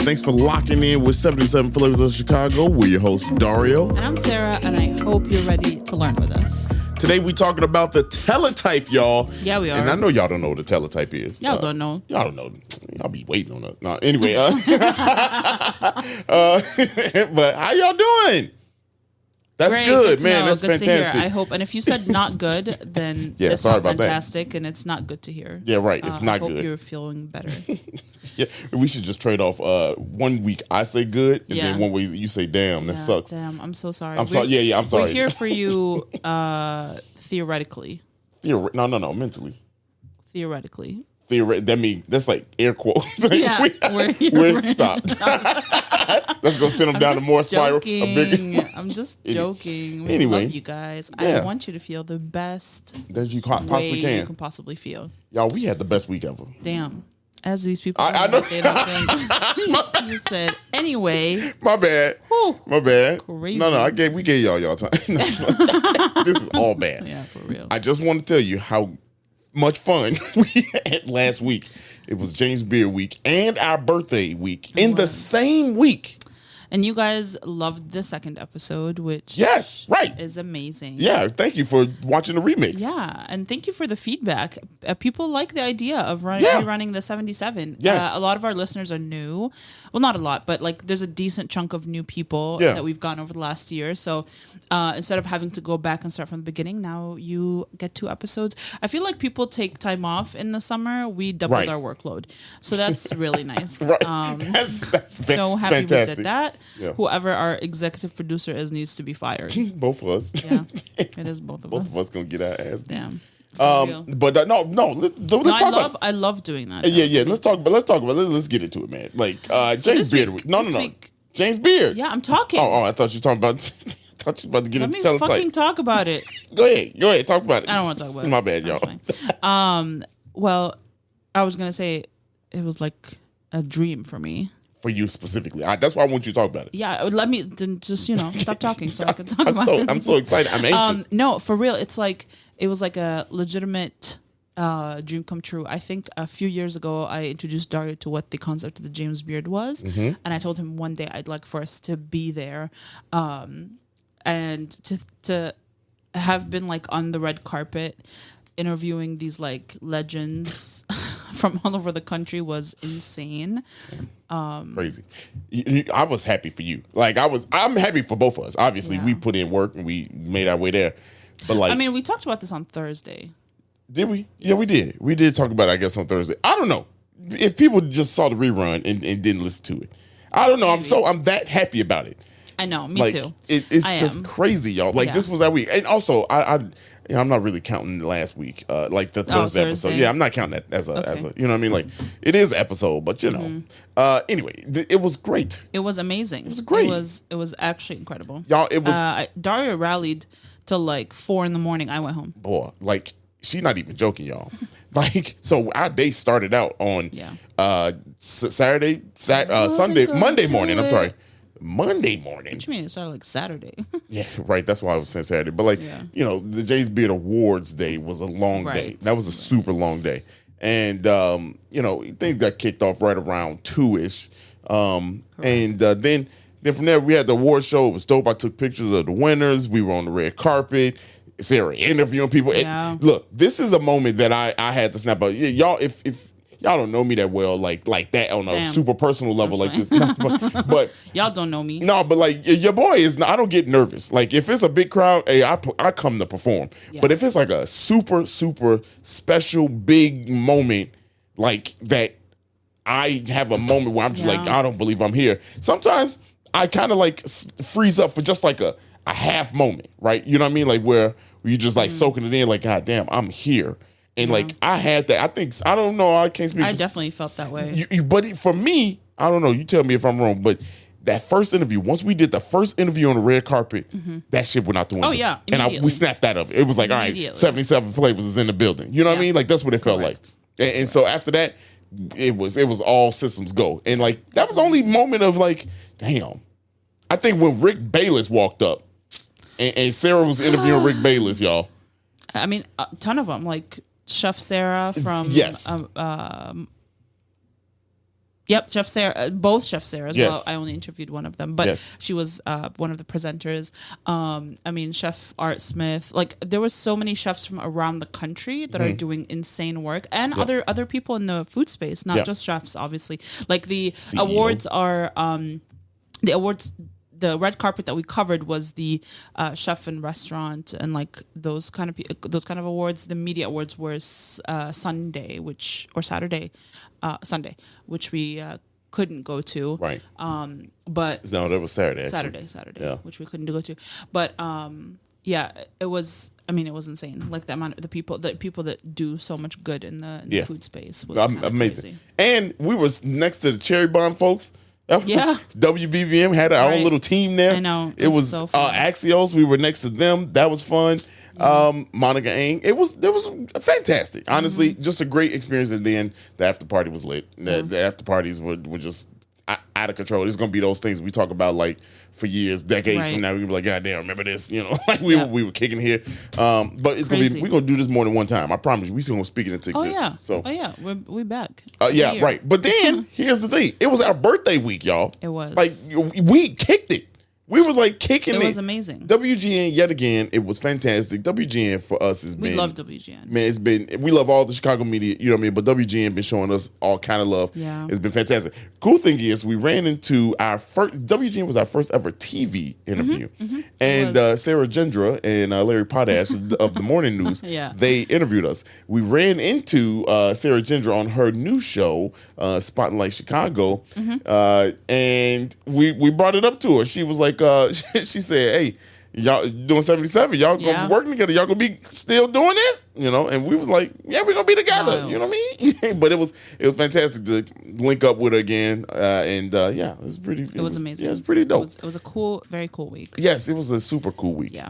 Thanks for locking in with 77 Flavors of Chicago. We're your hosts, Dario. And I'm Sarah, and I hope you're ready to learn with us. Today we're talking about the Teletype, y'all. Yeah, we are. And I know y'all don't know what the Teletype is. Y'all don't know. Y'all don't know. Y'all be waiting on us. No, anyway. But how y'all doing? That's Great, good, to man. know, That's good fantastic. To hear. I hope. And if you said not good, then Yeah, it's sorry not about that. fantastic, and it's not good to hear. Yeah, right. It's not I hope good. you're feeling better. Yeah, we should just trade off. 1 week I say good, and then 1 week you say damn. That sucks. Damn, I'm so sorry. I'm sorry. Yeah, I'm sorry. We're here for you theoretically. No, mentally. Theoretically. That means that's like air quotes. Yeah, we're stopped. Let's go send them down to more spiral. I'm just joking. We Anyway, love you guys. yeah. I want you to feel the best that you possibly way you can. can possibly feel. Y'all, we had the best week ever. Damn. As these people, I know. They don't think. You said anyway. My bad. Whew, My bad. crazy. No, we gave y'all time. This is all bad. Yeah, for real. I just want to tell you how much fun we had last week. It was James Beard week and our birthday week in the same week. And you guys loved the second episode, which is amazing. Yeah, thank you for watching the remix. Yeah, and thank you for the feedback. People like the idea of rerunning the 77. Yes. A lot of our listeners are new. Well, not a lot, but like there's a decent chunk of new people that we've gotten over the last year. So instead of having to go back and start from the beginning, now you get 2 episodes. I feel like people take time off in the summer. We doubled our workload. So that's really nice. Right. That's so happy fantastic. we did that. Yeah. Whoever our executive producer is needs to be fired. Both of us. Yeah, it is both of us. Both of us gonna get our ass beat. Damn. But let's talk about. I love doing that. Yeah. Let's talk about. Let's get into it, man. Like James Beard. No. James Beard. Yeah, I'm talking. Oh, I thought you were talking about. I thought you were about to get into Teletype. Let me fucking talk about it. Go ahead. Talk about it. I don't want to talk about it. My bad, y'all. Well, I was gonna say it was like a dream for me. For you specifically, that's why I want you to talk about it. Yeah, let me then just stop talking so I can talk about it. I'm so excited. I'm anxious. No, for real. It was like a legitimate dream come true. I think a few years ago I introduced Dario to what the concept of the James Beard was, and I told him one day I'd like for us to be there, and to have been like on the red carpet interviewing these like legends from all over the country was insane. Crazy. I was happy for you. Like I'm happy for both of us. Obviously, we put in work and we made our way there. But like, I mean, we talked about this on Thursday. Did we? Yes. Yeah, we did. We did talk about it, I guess, on Thursday. I don't know if people just saw the rerun and didn't listen to it. I don't know. Maybe. I'm that happy about it. I know. Me too. It's just crazy, y'all. Like this was that week, and also I'm not really counting last week, like the Thursday episode. Yeah, I'm not counting that as a you know what I mean. Like it is an episode, but anyway, it was great. It was amazing. It was great. It was actually incredible, y'all. It was Dario rallied till like 4 a.m. I went home. Boy, like she's not even joking, y'all. Like so, our day started out on Sunday, Monday morning. I'm sorry. Monday morning. What you mean? It started like Saturday. Yeah, right. That's why I was saying Saturday. But like, the James Beard Awards day was a long day. That was a super long day. And, things got kicked off right around 2-ish. And then from there, we had the award show. It was dope. I took pictures of the winners. We were on the red carpet. Sarah interviewing people. Yeah. Look, this is a moment that I had to snap out. Yeah, y'all, if y'all don't know me that well, like that on a super personal level like this. But y'all don't know me. No, but like your boy is. I don't get nervous. Like if it's a big crowd, hey, I come to perform. Yeah. But if it's like a super special big moment, like that, I have a moment where I'm just like, I don't believe I'm here. Sometimes I kind of like freeze up for just like a half moment, right? You know what I mean? Like where you just like soaking it in, like God damn, I'm here. And like I had that, I don't know. I can't speak. I definitely felt that way. But for me, I don't know. You tell me if I'm wrong. But that first interview, once we did the first interview on the red carpet, that shit went out the window. Oh yeah, and we snapped out of it. It was like, all right, 77 Flavors is in the building. You know what I mean? Like that's what it felt like. And so after that, it was all systems go. And like that was the only moment of like, damn. I think when Rick Bayless walked up, and Sarah was interviewing Rick Bayless, y'all. I mean, a ton of them, like Chef Sarah from Yep, Chef Sarah, both Chef Sarahs. Yes. Well, I only interviewed one of them, but Yes. she was one of the presenters. I mean, Chef Art Smith. Like, there was so many chefs from around the country that are doing insane work, and other people in the food space, not just chefs, obviously. Like the CEO. awards are the awards. The red carpet that we covered was the chef and restaurant and like those kind of awards. The media awards were Sunday, Saturday, which we couldn't go to. Right. But No, that was Saturday. Actually. Saturday, Yeah. which we couldn't go to. But yeah, it was. I mean, it was insane. Like the amount of the people that do so much good in the food space was amazing. crazy. And we was next to the Cherry Bomb folks. Yeah. WBVM had our own little team there. I know. It was so fun. Axios. We were next to them. That was fun. Monica Ang. It was fantastic. Honestly, just a great experience. At the end, the after party was lit. The after parties were just out of control. It's gonna be those things we talk about like for years, decades from now. We're gonna be like, God damn, remember this? You know, like we were kicking here. But it's Crazy. we're gonna do this more than one time. I promise you. We're still gonna speak it into existence. Oh yeah. We're back. Yeah, right. But then here's the thing. It was our birthday week, y'all. It was. Like we kicked it. We were like kicking it. It was amazing. WGN yet again. It was fantastic. WGN for us has been. We love WGN. Man, we love all the Chicago media. You know what I mean. But WGN been showing us all kind of love. Yeah, it's been fantastic. Cool thing is we ran into our first. WGN was our first ever TV interview, and Sarah Gendra and Larry Potash of the Morning News. They interviewed us. We ran into Sarah Gendra on her new show, Spotlight Chicago, and we brought it up to her. She was like. She said, "Hey, y'all doing 77? Y'all gonna be working together? Y'all gonna be still doing this? You know?" And we was like, "Yeah, we're gonna be together." Wild. You know what I mean? But it was fantastic to link up with her again, and it was pretty. It was amazing. Yeah, it was pretty dope. It was a cool, very cool week. Yes, it was a super cool week. Yeah,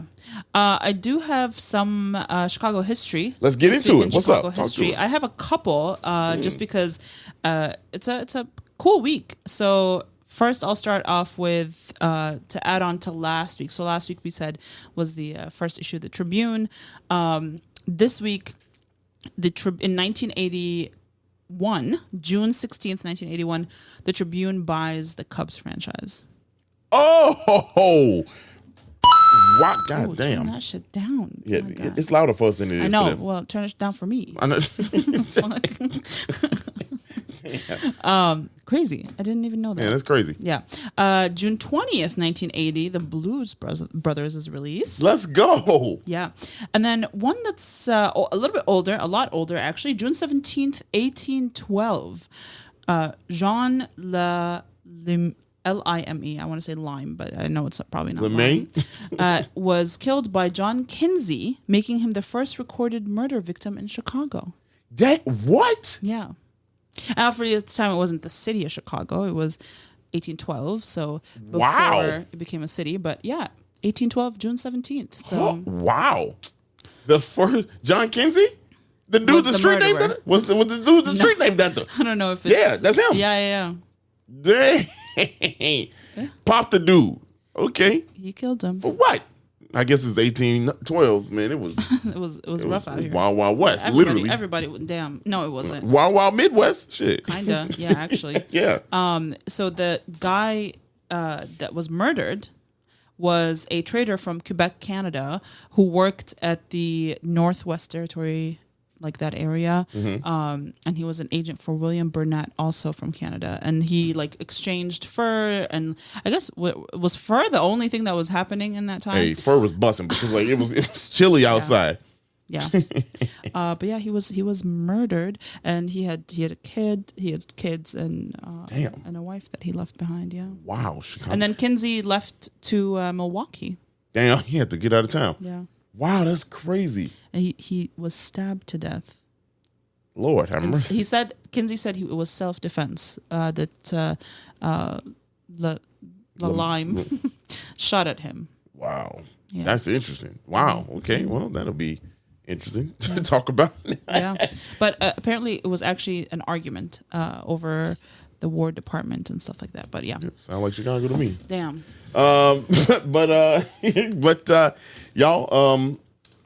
I do have some Chicago history. Let's get into it. What's Chicago up? Talk history. to us. I have a couple, just because it's a cool week. So. First, I'll start off with to add on to last week. So last week we said was the first issue of the Tribune. This week, in 1981, June 16th, 1981, the Tribune buys the Cubs franchise. Oh, wow, God damn. Turn that shit down. Yeah, Oh my God. it's louder for us than it is I know. for them. Well, turn it down for me. I know. Crazy. I didn't even know that. Yeah, that's crazy. Yeah. June 20th, 1980, the Blues Brothers is released. Let's go. Yeah. And then one that's a little bit older, a lot older actually, June 17th, 1812, Jean Lime, Lime, I want to say Lime, but I know it's probably not Lime, was killed by John Kinsey, making him the first recorded murder victim in Chicago. That what? Yeah. For the time, it wasn't the city of Chicago. It was 1812, so before it became a city. But yeah, 1812, June 17th. So wow. The first John Kinsey? The dude the street named after? Was the dude the street named after? I don't know if it's... Yeah, that's him. Yeah. Dang. Pop the dude. Okay. He killed him. For what? I guess it's 1812, man. It was it was rough out here. Wild, wild west, literally. Everybody, damn. No, it wasn't. Wild, wild Midwest, shit. Kinda, yeah, actually. Yeah. So the guy that was murdered was a trader from Quebec, Canada, who worked at the Northwest Territory, like that area, and he was an agent for William Burnett, also from Canada, and he like exchanged fur, and I guess was fur the only thing that was happening in that time? Hey, fur was busting because like it was chilly outside. Yeah, but yeah, he was murdered, and he had a kid, he had kids, and and a wife that he left behind. Yeah. Wow. Chicago. And then Kinsey left to Milwaukee. Damn, he had to get out of town. Yeah. Wow, that's crazy. And he was stabbed to death. Lord have mercy. Kinsey said it was self-defense, that Lime shot at him. Wow. Yeah. That's interesting. Wow. Okay, well, that'll be interesting to talk about. Yeah. But apparently it was actually an argument over the War Department and stuff like that. But yeah. Sound like Chicago to me. Damn. But y'all,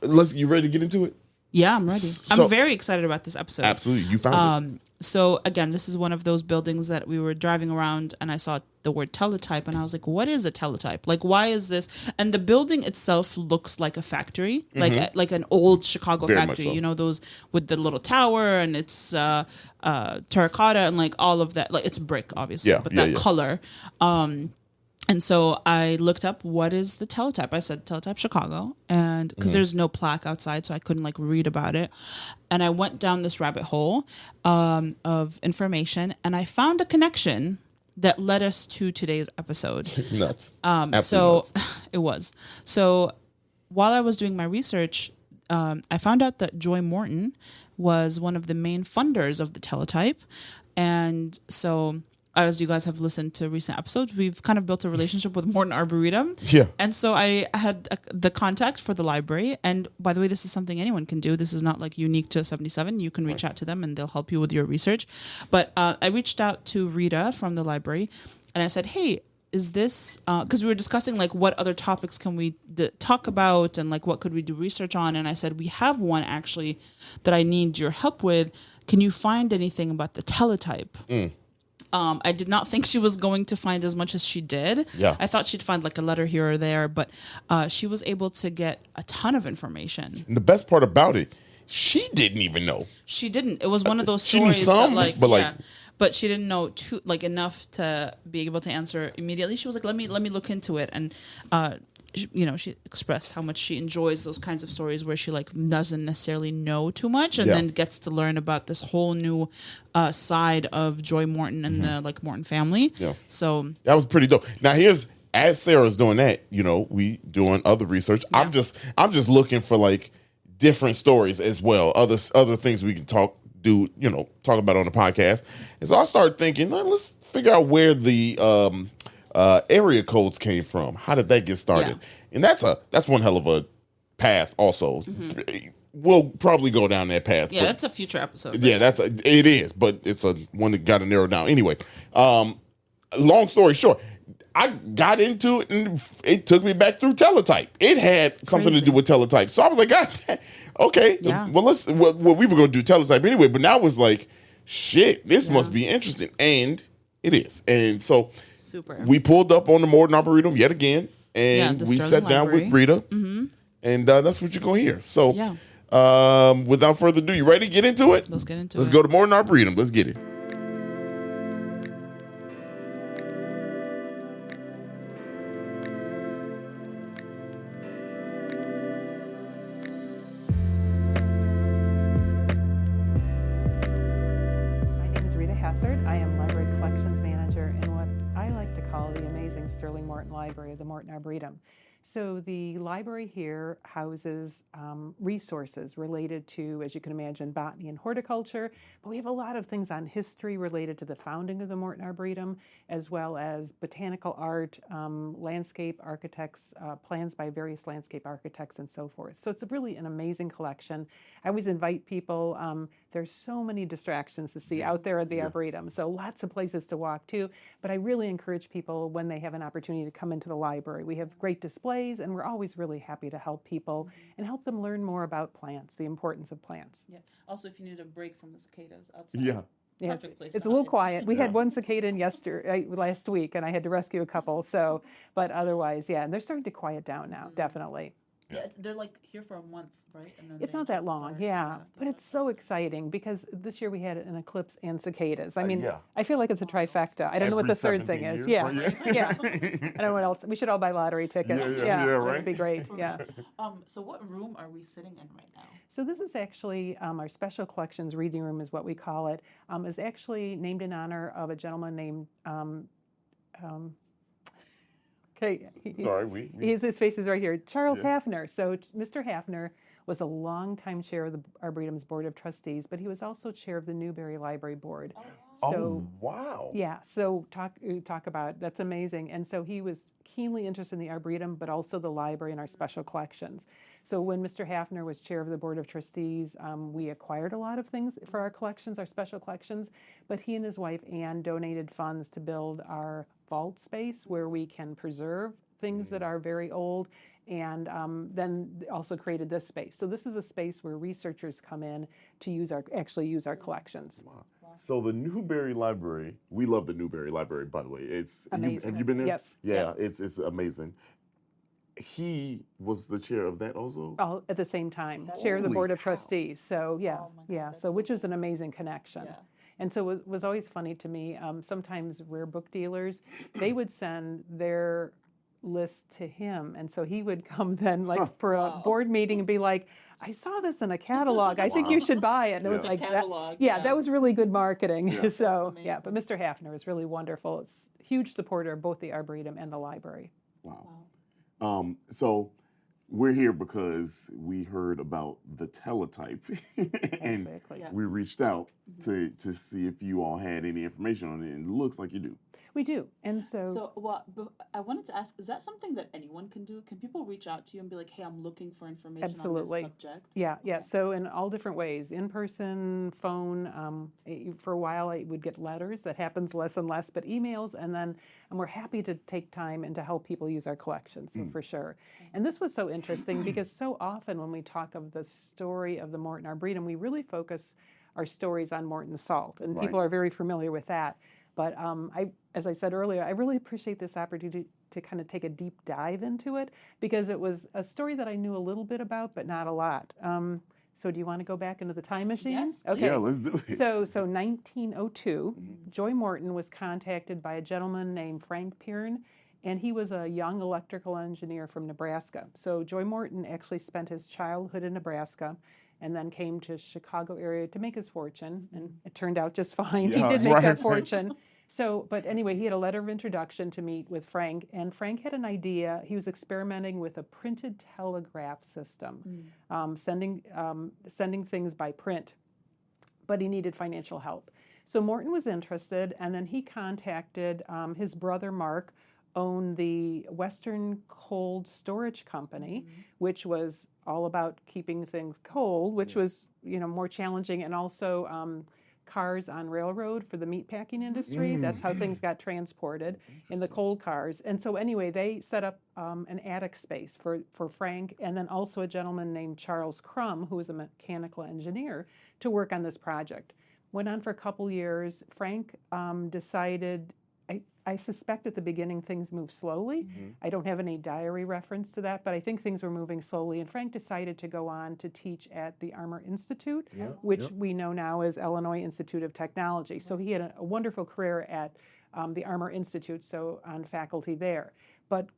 you ready to get into it? Yeah, I'm ready. So, I'm very excited about this episode. Absolutely. You found it. So again, this is one of those buildings that we were driving around and I saw the word teletype and I was like, what is a teletype? Like, why is this? And the building itself looks like a factory, like an old Chicago Very much factory, so. you know, those with the little tower and it's terracotta and like all of that. Like it's brick, obviously, but that color. And so I looked up what is the teletype. I said Teletype Chicago, and because there's no plaque outside, so I couldn't like read about it. And I went down this rabbit hole of information, and I found a connection that led us to today's episode. Nuts. So nuts. it was. So while I was doing my research, I found out that Joy Morton was one of the main funders of the Teletype, and so. As you guys have listened to recent episodes, we've kind of built a relationship with Morton Arboretum. Yeah. And so I had the contact for the library. And by the way, this is something anyone can do. This is not like unique to 77. You can reach out to them and they'll help you with your research. But I reached out to Rita from the library and I said, hey, is this, because we were discussing like what other topics can we talk about and like what could we do research on. And I said, we have one actually that I need your help with. Can you find anything about the teletype? I did not think she was going to find as much as she did. Yeah. I thought she'd find like a letter here or there, but she was able to get a ton of information. And the best part about it, she didn't even know. She didn't. It was one of those She knew stories some, that like, but, like- yeah, but she didn't know too like enough to be able to answer immediately. She was like, let me look into it, and she expressed how much she enjoys those kinds of stories where she like doesn't necessarily know too much and then gets to learn about this whole new side of Joy Morton and the like Morton family. Yeah. So That was pretty dope. Now as Sarah's doing that, we doing other research. Yeah. I'm just looking for like different stories as well. Other things we can talk about on the podcast. And so I started thinking, let's figure out where the area codes came from. How did that get started? Yeah. And that's one hell of a path also. We'll probably go down that path. yeah, but- that's a future episode. yeah, it is, but it's a one that got to narrow down. Anyway, long story short, I got into it and it took me back through Teletype. It had something to do with Teletype. So I was like, God, okay, Yeah. well, we were going to do Teletype anyway, but now it's like, shit, this must be interesting. And it is. And so Super. we pulled up on the Morton Arboretum yet again, and the we Sterling sat down Library. with Rita, and that's what you're going to hear. So without further ado, you ready to get into it? Let's get into it. Let's go to Morton Arboretum. Let's get it. My name is Rita Hassert. I am Library Collections Manager in what I like to call the amazing Sterling Morton Library, the Morton Arboretum. So the library here houses resources related to, as you can imagine, botany and horticulture, but we have a lot of things on history related to the founding of the Morton Arboretum, as well as botanical art, landscape architects, plans by various landscape architects and so forth. So it's really an amazing collection. I always invite people, there's so many distractions to see out there at the Arboretum, so lots of places to walk to, but I really encourage people when they have an opportunity to come into the library. We have great displays and we're always really happy to help people and help them learn more about plants, the importance of plants. Yeah. Also, if you need a break from the cicadas outside. Yeah. Yeah, Perfect place it's to a little hide. quiet. We had one cicada in last week, and I had to rescue a couple. So, but otherwise, yeah, and they're starting to quiet down now, definitely. Yeah, they're like here for a month, right? And then It's they not that just long, start- yeah, but that's it's so exciting because this year we had an eclipse and cicadas. I mean, yeah. I feel like it's a trifecta. I don't know what Every the third 17 thing is. years, Yeah, right? yeah. I don't know what else. We should all buy lottery tickets. Yeah, That'd right? be great. Yeah. So what room are we sitting in right now? So this is actually our special collections reading room, is what we call it. Is actually named in honor of a gentleman named. Okay. Sorry, His face is right here. Charles Hafner. So Mr. Hafner was a longtime chair of the Arboretum's Board of Trustees, but he was also chair of the Newberry Library Board. So wow. yeah, so talk about, that's amazing. And so he was keenly interested in the Arboretum, but also the library and our special collections. So when Mr. Hafner was chair of the Board of Trustees, we acquired a lot of things for our collections, our special collections, but he and his wife, Anne, donated funds to build our vault space where we can preserve things that are very old, and then also created this space. So this is a space where researchers come in to actually use our collections. Wow. So the Newberry Library, we love the Newberry Library, by the way. It's Amazing. Have you been there? Yes. Yeah, it's amazing. He was the chair of that also. All at the same time, chair of the Holy board of cow. trustees. So yeah, Oh my God, yeah. that's So so which is an amazing connection. Yeah. And so it was always funny to me. Sometimes rare book dealers, they would send their list to him, and so he would come then like for a Wow. board meeting and be like, "I saw this in a catalog. I think Wow. you should buy it." And it was Yeah. like Catalog, that. Yeah, yeah. that was really good marketing. Yeah. So That's yeah, but Mr. Hafner was really wonderful. It's a huge supporter of both the Arboretum and the library. Wow. So we're here because we heard about the Teletype, and Exactly. Yeah. we reached out to see if you all had any information on it, and it looks like you do. We do, and So, I wanted to ask, is that something that anyone can do? Can people reach out to you and be like, hey, I'm looking for information Absolutely. on this subject? Yeah, yeah. Okay. So in all different ways, in person, phone. For a while, I would get letters. That happens less and less, but emails, and we're happy to take time and to help people use our collection. So for sure. And this was so interesting because so often when we talk of the story of the Morton Arboretum, we really focus our stories on Morton salt, and Right. people are very familiar with that. But as I said earlier, I really appreciate this opportunity to kind of take a deep dive into it because it was a story that I knew a little bit about, but not a lot. So do you want to go back into the time machine? Yes, Okay. Yeah, let's do it. So 1902, Joy Morton was contacted by a gentleman named Frank Piern, and he was a young electrical engineer from Nebraska. So Joy Morton actually spent his childhood in Nebraska and then came to Chicago area to make his fortune, and it turned out just fine. He Yeah, did make right. that fortune. So, but anyway, he had a letter of introduction to meet with Frank, and Frank had an idea. He was experimenting with a printed telegraph system, sending things by print, but he needed financial help. So Morton was interested, and then he contacted his brother Mark, owned the Western Cold Storage Company, which was all about keeping things cold, which was more challenging, and also cars on railroad for the meatpacking industry. That's how things got transported in the cold cars. And so anyway, they set up an attic space for Frank, and then also a gentleman named Charles Crum, who was a mechanical engineer, to work on this project. Went on for a couple years. Frank decided, I suspect at the beginning things moved slowly. I don't have any diary reference to that, but I think things were moving slowly. And Frank decided to go on to teach at the Armor Institute, which we know now as Illinois Institute of Technology. So he had a wonderful career at the Armor Institute, so on faculty there. But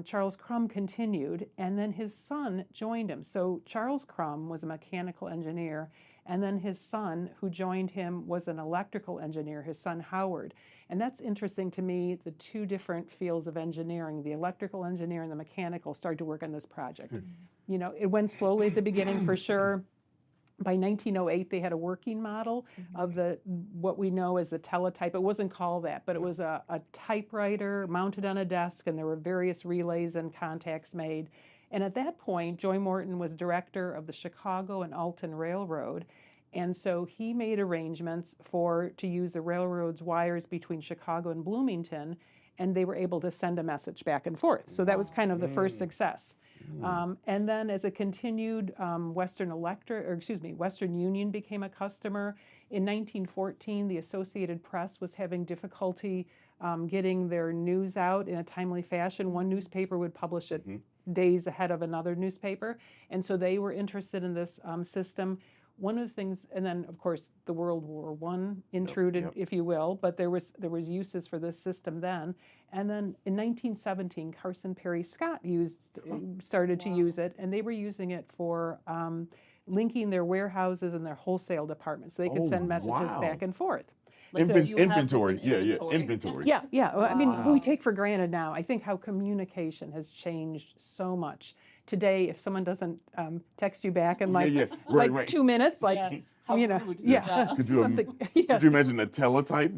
Charles Crum continued, and then his son joined him. So Charles Crum was a mechanical engineer, and then his son, who joined him, was an electrical engineer, his son Howard. And that's interesting to me, the two different fields of engineering, the electrical engineer and the mechanical, started to work on this project. It went slowly at the beginning for sure. By 1908, they had a working model of what we know as the Teletype. It wasn't called that, but it was a typewriter mounted on a desk, and there were various relays and contacts made. And at that point, Joy Morton was director of the Chicago and Alton Railroad. And so he made arrangements to use the railroad's wires between Chicago and Bloomington, and they were able to send a message back and forth. So that was kind of the first success. And then as it continued, Western Union became a customer. In 1914, the Associated Press was having difficulty getting their news out in a timely fashion. One newspaper would publish it days ahead of another newspaper. And so they were interested in this system. One of the things, and then of course the World War I intruded, if you will, but there was uses for this system then. And then in 1917, Carson Perry Scott started to use it, and they were using it for linking their warehouses and their wholesale departments, so they could send messages back and forth. Like, do you have this in Inventory. inventory? Yeah. I mean, we take for granted now. I think how communication has changed so much. Today, if someone doesn't text you back in like 2 minutes, How rude. Could you imagine a teletype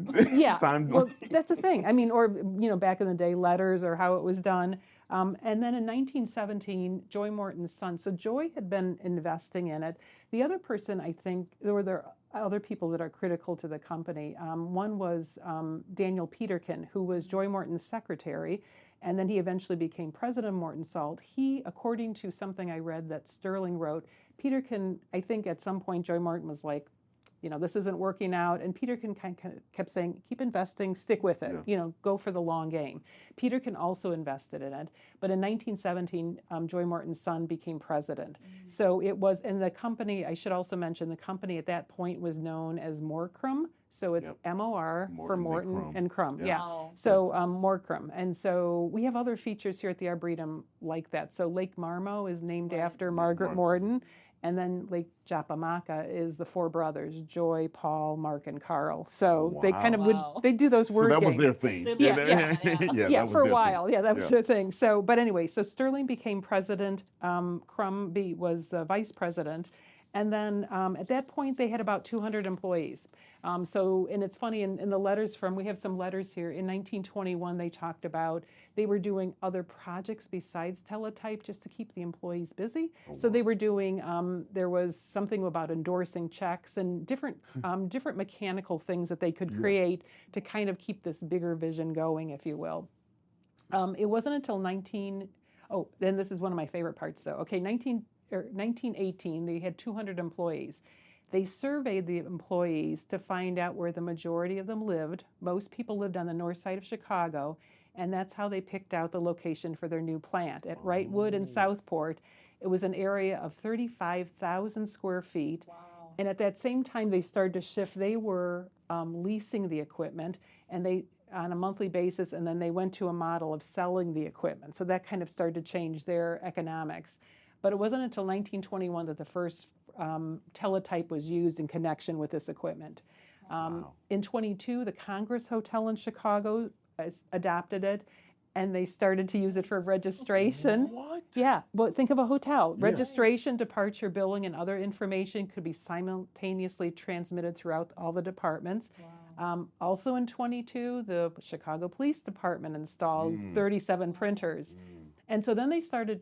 time? Well, that's the thing. I mean, or back in the day, letters or how it was done. And then in 1917, Joy Morton's son. So Joy had been investing in it. The other person, I think, there are other people that are critical to the company. One was Daniel Peterkin, who was Joy Morton's secretary, and then he eventually became president of Morton Salt. He, according to something I read that Sterling wrote, Peterkin, I think at some point Joy Morton was like, this isn't working out. And Peterkin kind of kept saying, keep investing, stick with it, go for the long game. Peterkin also invested in it. But in 1917, Joy Morton's son became president. So it was, and the company, I should also mention, the company at that point was known as Morcrum. So it's M-O-R for Morton and Crum. Yeah. Wow. So Morcrum. And so we have other features here at the Arboretum like that. So Lake Marmo is named after Margaret Morton. And then Lake Japamaca is the four brothers, Joy, Paul, Mark, and Carl. So they kind of they do those word So that was games. their thing. Yeah, for a while. Yeah, that was their thing. So, but anyway, so Sterling became president. Crum was the vice president. And then at that point, they had about 200 employees. And it's funny, in the letters we have some letters here. In 1921, they talked about they were doing other projects besides Teletype just to keep the employees busy. So they were doing, there was something about endorsing checks and different mechanical things that they could create to kind of keep this bigger vision going, if you will. It wasn't until then this is one of my favorite parts though. Okay, 1918, they had 200 employees. They surveyed the employees to find out where the majority of them lived. Most people lived on the north side of Chicago, and that's how they picked out the location for their new plant. At Wrightwood and Southport, it was an area of 35,000 square feet. Wow. And at that same time, they started to shift. They were leasing the equipment, and they on a monthly basis, and then they went to a model of selling the equipment. So that kind of started to change their economics. But it wasn't until 1921 that the first teletype was used in connection with this equipment. In 22, the Congress Hotel in Chicago adopted it, and they started to use it for registration. What? Yeah, well, think of a hotel. Registration, departure, billing, and other information could be simultaneously transmitted throughout all the departments. Wow. Also in 22, the Chicago Police Department installed 37 printers. And so then they started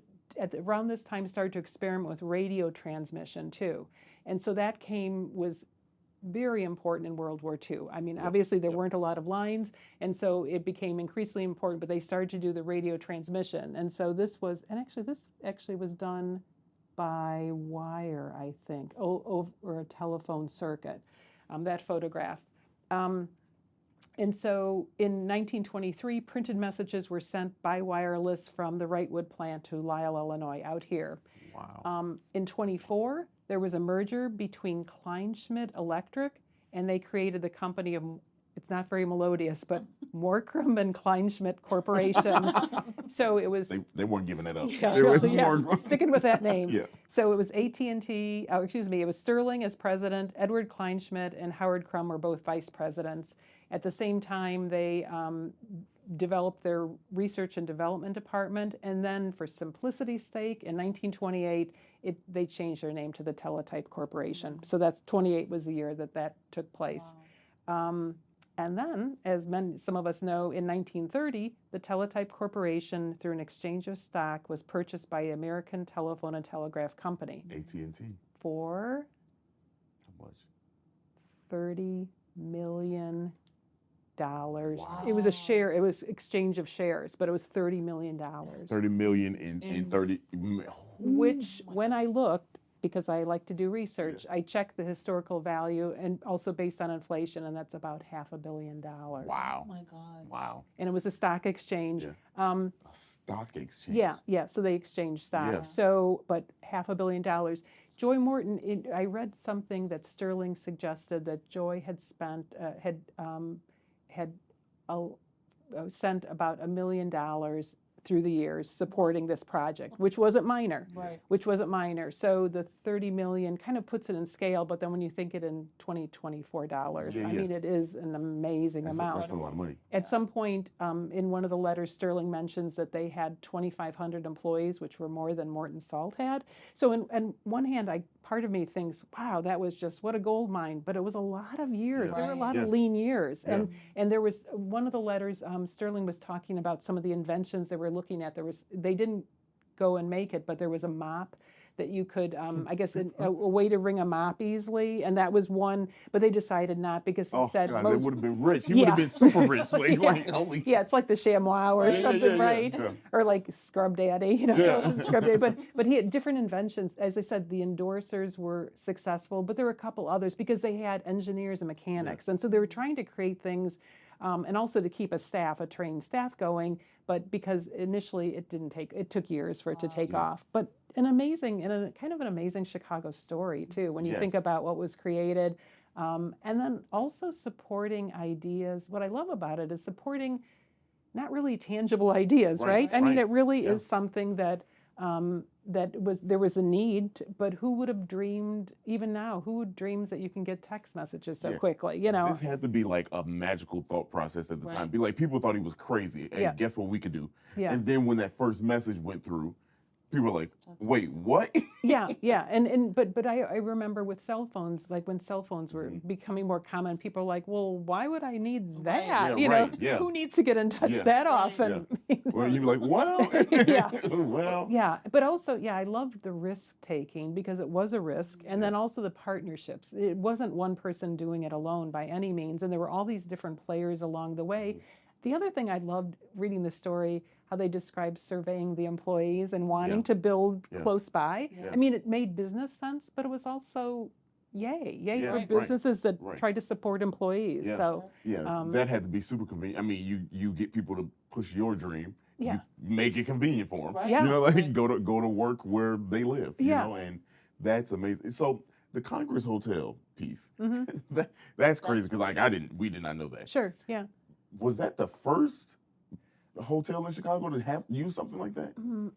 around this time started to experiment with radio transmission too. And so that was very important in World War II. I mean, obviously there weren't a lot of lines, and so it became increasingly important, but they started to do the radio transmission. And so this actually was done by wire, I think, over a telephone circuit, that photograph. And so in 1923, printed messages were sent by wireless from the Wrightwood plant to Lisle, Illinois, out here. Wow. In 24, there was a merger between Kleinschmidt Electric, and they created the company of, it's not very melodious, but Morcrum and Kleinschmidt Corporation. So it was... They weren't giving that up. Sticking with that name. Yeah. So it was it was Sterling as president, Edward Kleinschmidt and Howard Crum were both vice presidents. At the same time, they developed their research and development department, and then for simplicity's sake, in 1928, they changed their name to the Teletype Corporation. So that's 28 was the year that took place. Wow. And then, as some of us know, in 1930, the Teletype Corporation, through an exchange of stock, was purchased by American Telephone and Telegraph Company. AT&T. For How much? $30 million. Wow. It was a share. It was exchange of shares, but it was $30 million. 30 million in 30. Which, when I looked, because I like to do research, I checked the historical value and also based on inflation, and that's about $500 million. Wow. Oh my God. Wow. And it was a stock exchange. Yeah. A stock exchange. Yeah. So they exchanged stock. Yeah. So, but $500 million. Joy Morton. I read something that Sterling suggested that Joy had spent sent about $1 million through the years supporting this project, which wasn't minor. Right. Which wasn't minor. So the 30 million kind of puts it in scale, but then when you think it in $20-24, I mean, it is an amazing amount. That's a lot of money. At some point in one of the letters, Sterling mentions that they had 2,500 employees, which were more than Morton Salt had. So on one hand, part of me thinks, wow, that was just what a gold mine, but it was a lot of years. There were a lot of lean years. And there was one of the letters, Sterling was talking about some of the inventions they were looking at. They didn't go and make it, but there was a mop that you could, I guess, a way to wring a mop easily, and that was one. But they decided not because he said God, most. They would have been rich. He would have been super rich. Like holy. Yeah, it's like the ShamWow or something, right? Yeah. Or like Scrub Daddy, Yeah. Scrub Daddy. But he had different inventions. As I said, the endorsers were successful, but there were a couple others because they had engineers and mechanics, and so they were trying to create things, and also to keep a trained staff going. But because initially it took years for it to take off. But kind of an amazing Chicago story too, when you think about what was created. And then also supporting ideas. What I love about it is supporting not really tangible ideas, right? I mean, it really is something that there was a need, but who would have dreamed, even now, who dreams that you can get text messages so quickly, This had to be like a magical thought process at the time. Be like, people thought he was crazy. And guess what we could do? Yeah. And then when that first message went through, people were like, wait, what? Yeah. But I remember with cell phones, like when cell phones were becoming more common, people were like, well, why would I need that? Who needs to get in touch that often? Well, you'd be like, well, well. Yeah, but also, I loved the risk taking because it was a risk. And then also the partnerships. It wasn't one person doing it alone by any means. And there were all these different players along the way. The other thing I loved reading the story, how they described surveying the employees and wanting to build close by. I mean, it made business sense, but it was also yay for businesses that tried to support employees. So that had to be super convenient. I mean, you get people to push your dream. You make it convenient for them. Go to work where they live. And that's amazing. So the Congress Hotel piece, that's crazy because we did not know that. Sure. Yeah. Was that the first hotel in Chicago to have used something like that?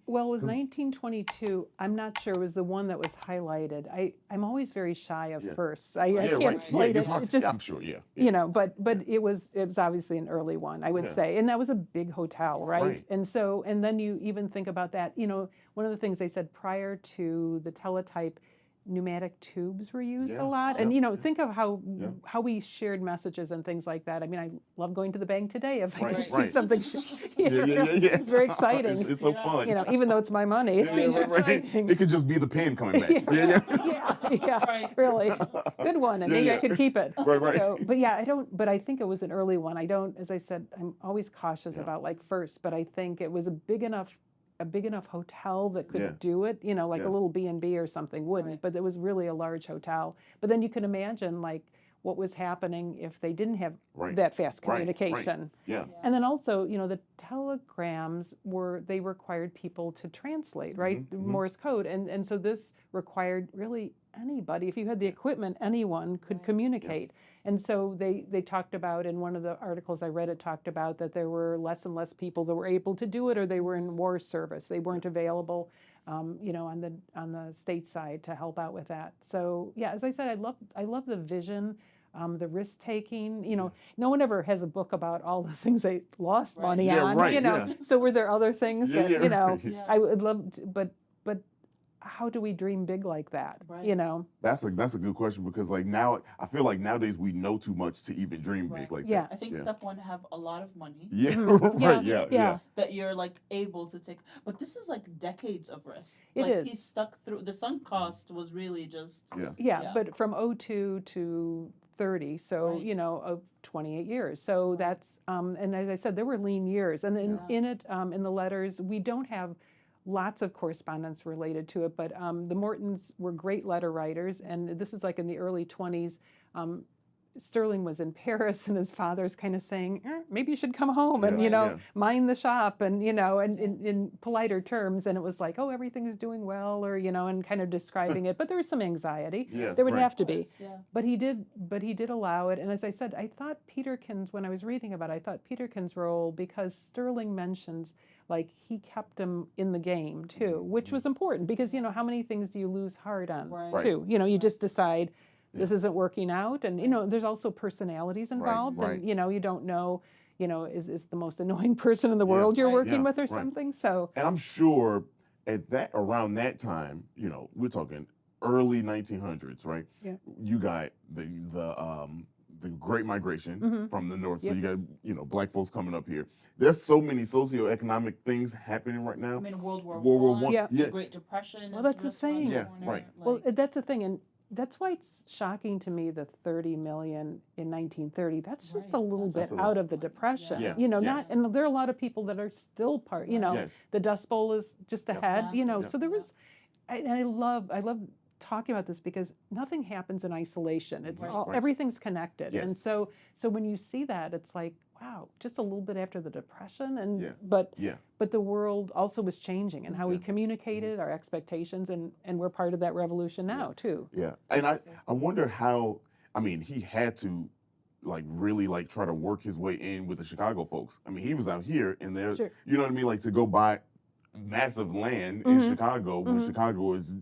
Well, it was 1922. I'm not sure. It was the one that was highlighted. I'm always very shy of firsts. I can't explain it. It just, I'm sure. But it was obviously an early one, I would say, and that was a big hotel, right? And then you even think about that. One of the things they said prior to the teletype, pneumatic tubes were used a lot. And, think of how we shared messages and things like that. I mean, I love going to the bank today if I can see something. It's very exciting. It's so fun. Even though it's my money, it seems exciting. It could just be the pen coming back. Really. Good one. And maybe I could keep it. Right. So, but I think it was an early one. As I said, I'm always cautious about first, but I think it was a big enough hotel that could do it, like a little B&B or something wouldn't, but it was really a large hotel. But then you can imagine what was happening if they didn't have that fast communication. And then also, the telegrams they required people to translate, right? Morse code. And so this required really anybody. If you had the equipment, anyone could communicate. And so they talked about, in one of the articles I read, it talked about that there were less and less people that were able to do it, or they were in war service. They weren't available, on the state side to help out with that. So as I said, I love the vision, the risk taking. No one ever has a book about all the things they lost money on. So were there other things that I would love, but how do we dream big like that? That's a good question, because now I feel like nowadays we know too much to even dream big like that. I think step one, have a lot of money. That you're able to take, but this is decades of risk. It is. He's stuck through. The sunk cost was really just but from 2002 to 30, so 28 years. So that's and as I said, there were lean years, and in it, in the letters, we don't have lots of correspondence related to it, but the Mortons were great letter writers, and this is in the early 20s. Sterling was in Paris, and his father's kind of saying, maybe you should come home and, mind the shop, and, and in politer terms. And it was like, oh, everything's doing well, or, and kind of describing it. But there was some anxiety. There would have to be. But he did allow it. And as I said, I thought when I was reading about it, I thought Peterkin's role, because Sterling mentions, he kept him in the game, too, which was important, because, how many things do you lose heart on, too? You just decide, this isn't working out, and there's also personalities involved, and you don't know, is the most annoying person in the world you're working with or something. So, and I'm sure around that time, we're talking early 1900s, right? You got the the Great Migration from the north. So you got, black folks coming up here. There's so many socioeconomic things happening right now. I mean, World War One. Yeah. The Great Depression. Well, that's the just around thing. Yeah, corner, right. Well, that's the thing, and that's why it's shocking to me the 30 million in 1930. That's just a little bit out of the Depression. Yeah. Not, and there are a lot of people that are still part. Yes. The Dust Bowl is just ahead. Exactly. So there was, and I love talking about this because nothing happens in isolation. It's everything's connected, Yes. and so when you see that, it's like, wow, just a little bit after the Depression, and but the world also was changing, and how we communicated our expectations, and we're part of that revolution now too. Yeah, and I wonder how. I mean, he had to really try to work his way in with the Chicago folks. I mean, he was out here, and there, you know what I mean, to go buy massive land in Chicago when Chicago is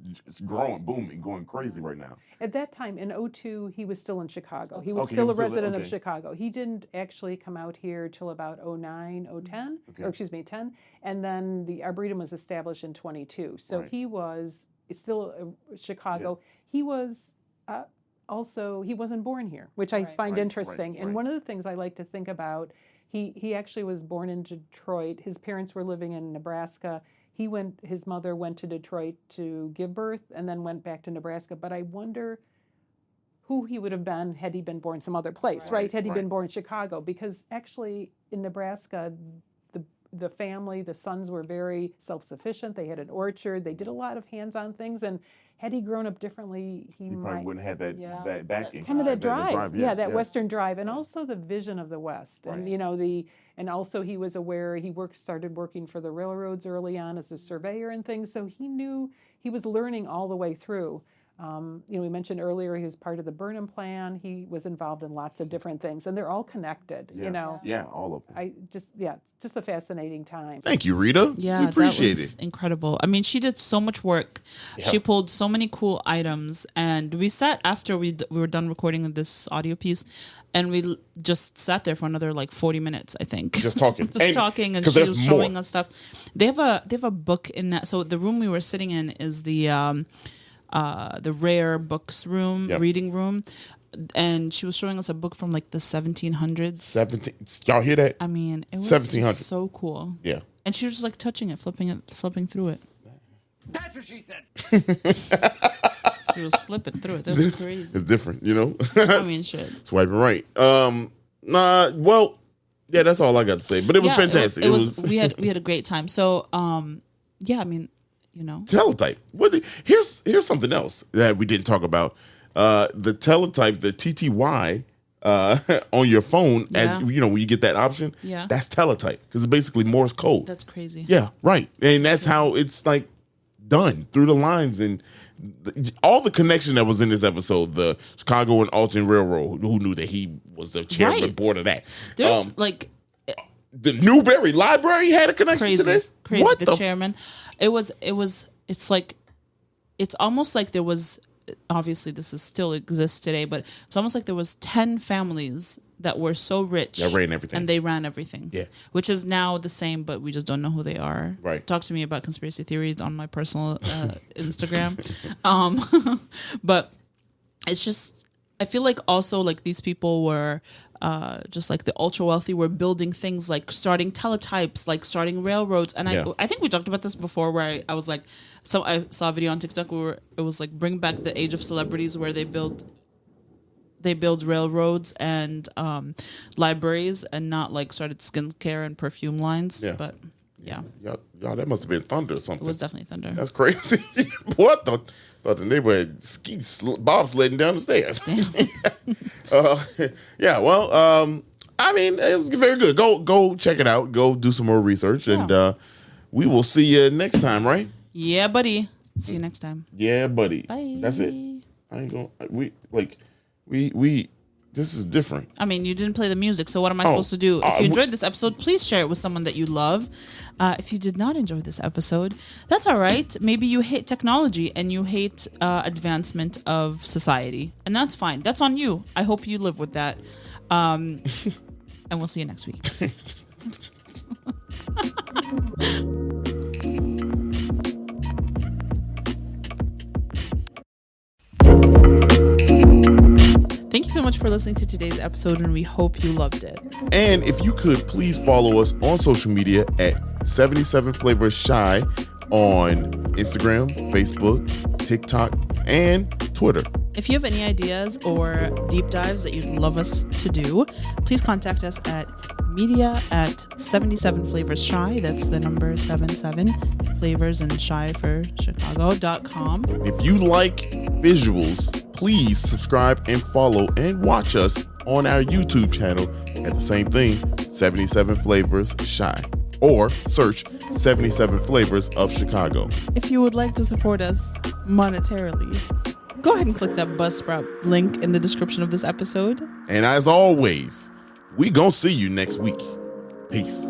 growing, booming, going crazy right now. At that time, in 2002, he was still in Chicago. He was still a resident of Chicago. He didn't actually come out here till about 2009, 2010, or excuse me, 10. And then the Arboretum was established in 22. So he was still Chicago. He was also, he wasn't born here, which I find interesting. And one of the things I like to think about, he actually was born in Detroit. His parents were living in Nebraska. His mother went to Detroit to give birth and then went back to Nebraska. But I wonder who he would have been had he been born some other place, right? Had he been born in Chicago? Because actually in Nebraska, the family, the sons were very self-sufficient. They had an orchard. They did a lot of hands-on things. And had he grown up differently, he probably wouldn't have that backing. Kind of that drive. That Western drive. And also the vision of the West. And, and also he was aware, he started working for the railroads early on as a surveyor and things. So he knew, he was learning all the way through. We mentioned earlier he was part of the Burnham Plan. He was involved in lots of different things, and they're all connected. Yeah, all of them. It's just a fascinating time. Thank you, Rita. Yeah, we appreciate that was it. Incredible. I mean, she did so much work. Yeah. She pulled so many cool items, and we sat after we were done recording this audio piece, and we just sat there for another 40 minutes, I think. Just talking. Talking, and she was showing us stuff. They have a book in that. So the room we were sitting in is the rare books room, reading room, and she was showing us a book from the 1700s. Y'all hear that? I mean, it was 1700s. So cool. Yeah. And she was just touching it, flipping through it. That's what she said. She was flipping through it. That was crazy. It's different, I mean, shit. Swiping right. Yeah, that's all I got to say. But it was fantastic. It was. We had a great time. So, I mean, Teletype. Here's something else that we didn't talk about. The Teletype, the TTY on your phone, as when you get that option, that's Teletype because it's basically Morse code. That's crazy. Yeah, right. And that's how it's done through the lines and all the connection that was in this episode. The Chicago and Alton Railroad, who knew that he was the chairman of the board of that. There's the Newberry Library had a connection to this. Crazy. What the chairman? It's almost like there was, obviously this still exists today, but it's almost like there was 10 families that were so rich. That ran everything. And they ran everything. Yeah. Which is now the same, but we just don't know who they are. Right. Talk to me about conspiracy theories on my personal Instagram. But it's just, I feel like also these people were just the ultra wealthy were building things starting teletypes, starting railroads. And I think we talked about this before where I was I saw a video on TikTok where it was bring back the age of celebrities where they build railroads and libraries and not started skincare and perfume lines. Yeah. But yeah. Y'all, that must have been thunder or something. It was definitely thunder. That's crazy. Boy, I thought the neighborhood bobsledding down the stairs. I mean, it was very good. Go check it out. Go do some more research, and we will see you next time, right? Yeah, buddy. See you next time. Yeah, buddy. Bye. That's it. I ain't gonna. We. This is different. I mean, you didn't play the music, so what am I supposed to do? If you enjoyed this episode, please share it with someone that you love. If you did not enjoy this episode, that's all right. Maybe you hate technology and you hate advancement of society, and that's fine. That's on you. I hope you live with that. And we'll see you next week. Thank you so much much for listening to today's episode, and we hope you loved it. And if you could, please follow us on social media at 77 Flavors Shy on Instagram, Facebook, TikTok, and Twitter. If you have any ideas or deep dives that you'd love us to do, please contact us at media@77flavorsshy. That's the number 77 flavors and shy for Chicago.com. If you like visuals, please subscribe and follow and watch us on our YouTube channel at the same thing, 77 Flavors Shy, or search 77 Flavors of Chicago. If you would like to support us monetarily, go ahead and click that Buzzsprout link in the description of this episode. And as always, we gonna see you next week. Peace.